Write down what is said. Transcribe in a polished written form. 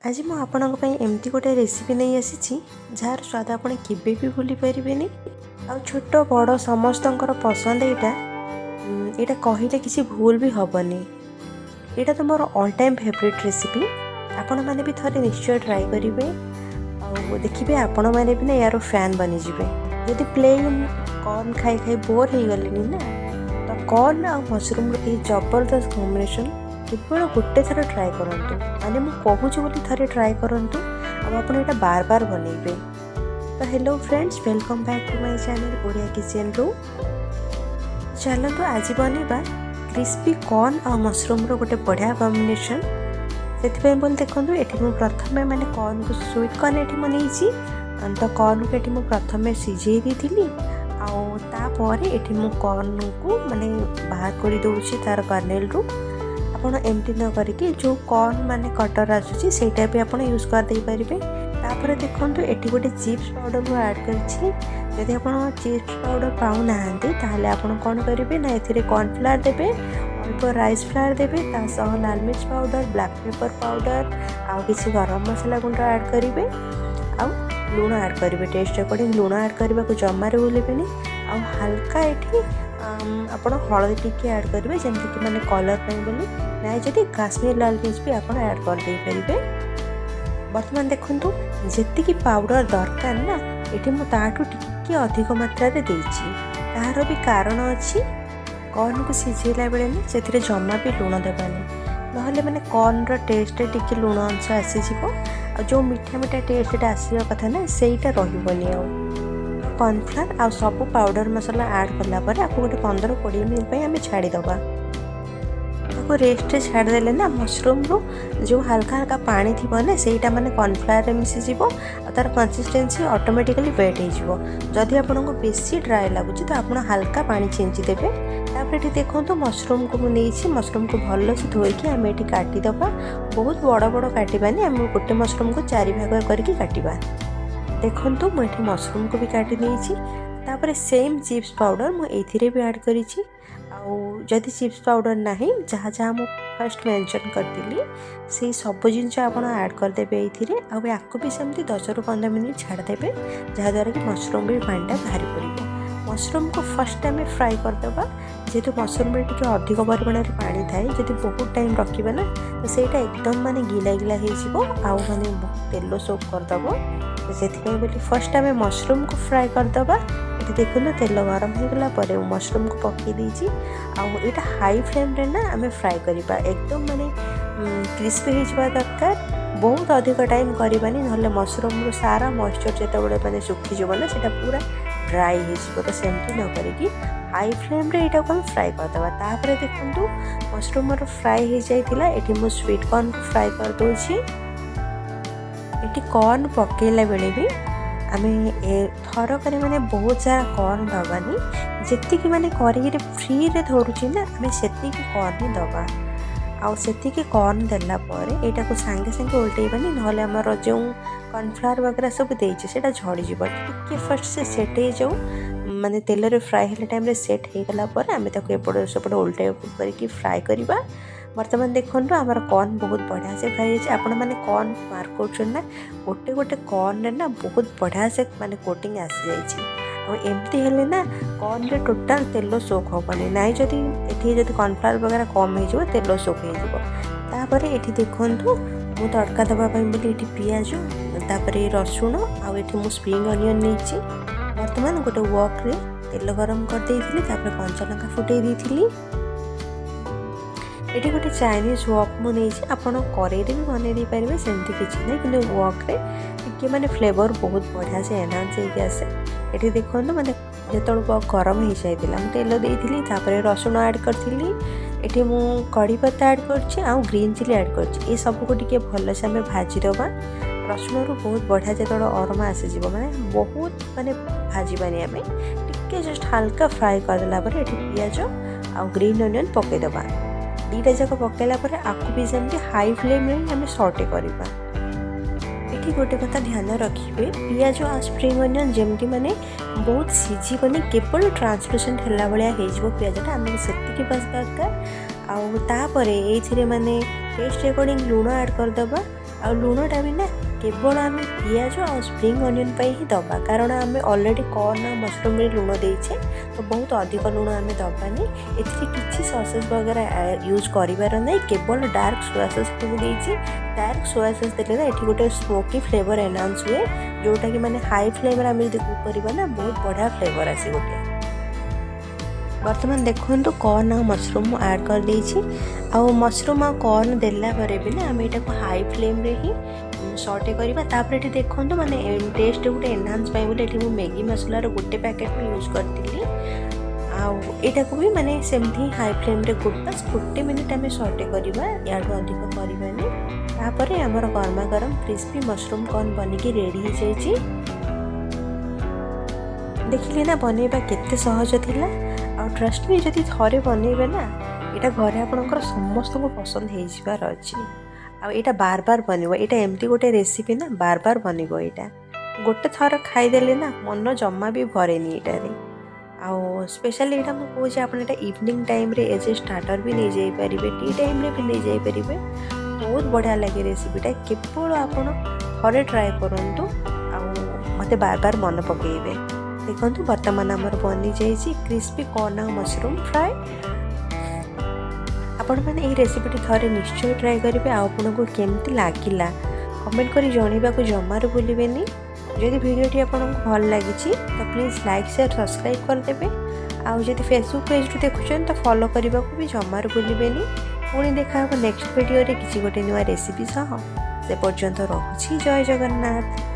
आज ମୁଁ ଆପଣଙ୍କ ପାଇଁ ଏମିତି ଗୋଟେ ରେସିପି ନେଇ ଆସିଛି ଯାହାର ସ୍ୱାଦ ଆପଣ କେବେ ବି ଭୁଲି ପାରିବେନି। ଆଉ ଛୋଟ ବଡ଼ ସମସ୍ତଙ୍କର ପସନ୍ଦ ଏଇଟା କହିଲେ କିଛି ଭୁଲ ବି ହେବନି। ଏଇଟା ତ ମୋର ଅଲ୍ ଟାଇମ୍ ଫେଭରେଟ୍ ରେସିପି। ଆପଣମାନେ ବି ଥରେ ନିଶ୍ଚୟ ଟ୍ରାଏ କରିବେ ଆଉ ଦେଖିବେ ଆପଣମାନେ ବି ନା ୟାର ଫ୍ୟାନ୍ ବନିଯିବେ। ଯଦି ପ୍ଲେନ୍ କର୍ନ ଖାଇ ଖାଇ ବୋର୍ ହେଇଗଲେଣି ନା, ତ କର୍ନ ଆଉ ମସରୁମ୍ର ଏଇ ଜବରଦସ୍ତ କମ୍ବିନେସନ୍ केवल गोटे थर ट्राए करंतु, माने मु कहूछु बोली थरे ट्राए करंतु अब आपण एटा बार बार बनेइबे। तो hello friends, welcome back to my channel Odia kitchen रो। चलो तो आज बनेबा क्रिस्पी कॉर्न और मशरूम रो गोटे बढ़िया कॉम्बिनेशन। सेति पे बोल देखंतु एठी मु प्रथमे माने कॉर्न को स्वीट कॉर्न एठी बनेइछि। तो कॉर्न को एठी मु प्रथमे सिझेइ दिथिली आउ तापर एठी मु कॉर्न को माने बाहर करि दउछि तार कर्नेल रो। आपण एमती न करके जो कॉर्न माने कटर आसुची सेटा भी आपण यूज कर दे परिबे। तापर देखंतु एठी गोटे चिप्स पाउडर को ऐड करछि। यदि आपण चिप्स पाउडर पाउ नाहंती ताहले आपण कोन करिवे ना, एथिरे कॉर्न फ्लावर देबे, अल्प राइस फ्लावर देबे, ता सह लाल मिर्च पाउडर, ब्लैक पेपर पाउडर आउ किछि गरम मसला गुंड ऐड करिवे आउ लूण ऐड करिवे। टेस्ट अकॉर्डिंग लूण ऐड करबा को जमारे भूलिबेनी। आउ हल्का एठी आपण हळदी टिके ऐड करिवे जेंति कि माने कलर पई बोली ना, जदि काश्मीर लाल मिर्च भी आपण ऐड कर दे परिबे। वर्तमान देखंतु जेति पाउडर दरकार ना, एठी मु ताठू टिके अधिक मात्रा रे देछि। तार भी कारण अछि, कॉर्न को सिझेला बेले ना सेथिरे जम्मा भी लूण देबानी, नहले माने कॉर्न रो टेस्ट टिके लूण अंश आसी जिवो आ जो मीठा मीठा टेस्ट आसीबा कथा ना सेईटा रहिबोनी। आ कॉर्नफ्लावर आ सब पाउडर मसला ऐड करला पर आपको गोटे 15-20 मिनट पे हमें छाड़ी दबा। आपको रेस्ट छाड़ देले ना मशरूम रो जो हल्का हल्का पानी थी ना सेटा माने कॉर्नफ्लावर मिसी जीवो आ तार कंसिस्टेंसी ऑटोमेटिकली वेट हो जीवो। जदि आपनको बेसी ड्राई लागुची तो आपण हल्का पानी छेंची देबे। तापर एठी देखंतु मशरूम को नेइछि, मशरूम को भलो से धोइकी हमें एठी काटी दबा। बहुत बड़ बड़ काटिबानी, हम गोटे मशरूम को 4 भाग करके काटिबा। देखंतु मु एठी मशरूम को भी काटी नेइछि। तापर सेम चिप्स पाउडर मु एथिरे भी ऐड करिछि। आउ जदि चिप्स पाउडर नाही, जहाँ जहाँ मु फर्स्ट मेंशन करतिली से सब जिनस आपण ऐड कर देबे एथिरे। आउ याको भी सेमती 10-15 मिनिट छाड़ देबे, जहाँ द्वारा कि मशरूम भी पानीटा बाहरी पड़िबो। मशरूम को फर्स्ट टाइम फ्राई कर देबा, जेतु मशरूम में टिके अधिक परिमाण रे पानी थाए। जदि बहुत टाइम रखिबा ना तो सेटा एकदम माने गिला गिला हे जिवो आउ माने बहुत तेलो सोक कर दबो। सेथिपे बोली फर्स्ट टाइम मशरूम को फ्राई कर दबा। ये देखो तेल गरम हो गला पर मशरूम को पकई देछि। आउ एटा हाई फ्लेम रे ना आमे फ्राई करिबा, एकदम माने क्रिस्पी हो जबा दरकार। बहुत अधिक टाइम करबानी, नहले मशरूम रो सारा मॉइस्चर जेते बळे माने सुखी जबो ना सेटा पूरा ड्राई हो जबो। तो सेमती न करिकी हाई फ्लेम रे एटा को फ्राई कर दबा। तापर देखंतु मशरूम रो फ्राई हो जाइतिला। एठी मु स्वीट कॉर्न को फ्राई कर दोछि। एठी कॉर्न पकेला बेले भी आमे थर करे माने बहुत सारा कॉर्न दबानी। जेति कि माने करी फ्री रे धरुची ना, आमे सेति कि कॉर्न दबा। आउ सेति कि कॉर्न देला पर एटा को संगे संगे उल्टेबानी, नहले हमर जो कॉर्नफ्लावर वगैरह सब देछि सेटा झड़ी जिवो। टिके फर्स्ट से सेट हे जाऊ, माने तेल रे फ्राई हेले टाइम रे सेट हे गला पर आमे ताको एपड़ सेपड़ उल्टे करके फ्राई करिबा। वर्तमान देखंतु हमर कॉर्न बहुत बढ़िया से फ्राई है। आपण माने कॉर्न मार्क करछन ना, गोटे गोटे कॉर्न रे ना बहुत बढ़िया से माने कोटिंग आसी जाइछि। और एमती हेले ना कॉर्न रे टोटल तेलो सोक होबनी नाइ। जदि एठी जदि कॉर्नफ्लावर वगैरह कम हे जिवो तेलो सोक हे जिवो। तापर एठी देखंतु मु तड़का दबा पई बोली एठी पियाज, तापर रसुण आउ एठी मु स्प्रिंग अनियन नेछि। वर्तमान गोटे वॉक रे तेल गरम कर देइथिली, तापर कंचा लंका फुटै देइथिली। एठी गोटे चाइनीज वॉक मु नेछि, आपण करेई रे भी बनै दे परिबे, सेमती किछि नै, किंतु वॉक रे टिके माने फ्लेवर बहुत बढ़िया से एनहांस हे आसे। एठी देखंतु माने जेतळ वॉक गरम हे जाइतिला मु तेल देइथिली, तापर रसुण ऐड करथिली। एठी मु कड़ी पत्ता ऐड करछि आउ ग्रीन चिली ऐड करछि। ए सब को टिके भलो से हमें भाजी दबा। रसुण रो बहुत बढ़िया जेतळ अरोमा आसे जिवो, माने बहुत माने भाजीबानी हमें टिके जस्ट हल्का फ्राई कर देला पर एठी पियाज आउ ग्रीन अनियन पके दबा। दीटा जाक पकेला पर आपको भी सेमती हाई फ्लेम रे हमें सॉटे करिबा। एठी गोटे कथा ध्यान रखिबे, पियाज आ स्प्रिंग अनियन जेमती माने बहुत सिझिबनी, केवल ट्रांसलूसेंट हला भलिया हे जिवो पियाजटा, हमें सेति बस दरकार। आउ तापरे एथिरे माने टेस्ट अकॉर्डिंग लूण ऐड कर दबा। आ लुणटा भी ना केवल आम पिज और स्प्रिंग अनियन ही दबा, कारण आम अलरेडी कॉर्न और मशरूम रे लुण देचे, तो बहुत अधिक लुण आम दबानी। एथि ससेस वगैरह यूज करार ना, केवल डार्क सोया सॉस देती। डार्क सोया सॉस देले ना ये गोटे स्मोकी फ्लेवर एनहांस हुए, जोटा कि माने हाई फ्लेम आम जो कुक करवा ना बहुत बढ़िया फ्लेवर आसी गोटे। बर्तमान देखो कॉर्न और मशरूम ऐड कर देछि, आउ मशरूम और कॉर्न देला परे भी ना आम यहाँ हाई फ्लेम रे ही सटे करवा। तापर ये देखो माने टेस्ट गोटे एनहांस बोले ये मैगी मसलार गोटे पैकेट भी यूज करी। आटा को भी माने सेमती हाई फ्लेम रे गोटे मिनिट आम सटे करवा, या अधिक करवानी। तापर आमर गरमा गरम क्रिस्पी मशरूम कॉर्न बनिकी रेडी हो जाइए। देखिले ना बनैबा केते सहज थिला। आ ट्रस्ट मी जदि थरे बनैबे ना यहाँ घरे आपणकर समस्त को पसंद हो जाबार अच्छी। आटा बार बार बनब, यहाँ एमती गोटे रेसिपी ना बार बार बनब। यहाँ गोटे थर खाईदेले ना मन जमा भी भरेनि यहाँ। आउ स्पेशली यहाँ मुझे कहे आप इवनिंग टाइम रे एज ए स्टार्टर भी नहीं जाइपर, टी टाइम रे भी नहीं जाइपर। बहुत बढ़िया लगे रेसिपीटा, केवल आपड़ थरे ट्राए करूँ मत बार बार मन पकड़े। देखो बर्तमान आमर बनी जाइए क्रिस्पी कॉर्न और मशरूम फ्राए। आपण मैंने रेसिपीटी थरे निश्चय ट्राए करेंगे। आपको केमती लगिला कमेंट कर जनवाक जमार भूलें। जदि भिडियोटी आपको भल लगी तो प्लीज़ लाइक शेयर सब्सक्राइब करदे। आदि फेसबुक पेज रू देखुं तो फॉलो करने को भी जमार भूलें। पुणी देखा नेक्स्ट वीडियो रे किसी गोटे नुआ रेसिपी सह। से पर्यंत रखुछि। जय जगन्नाथ।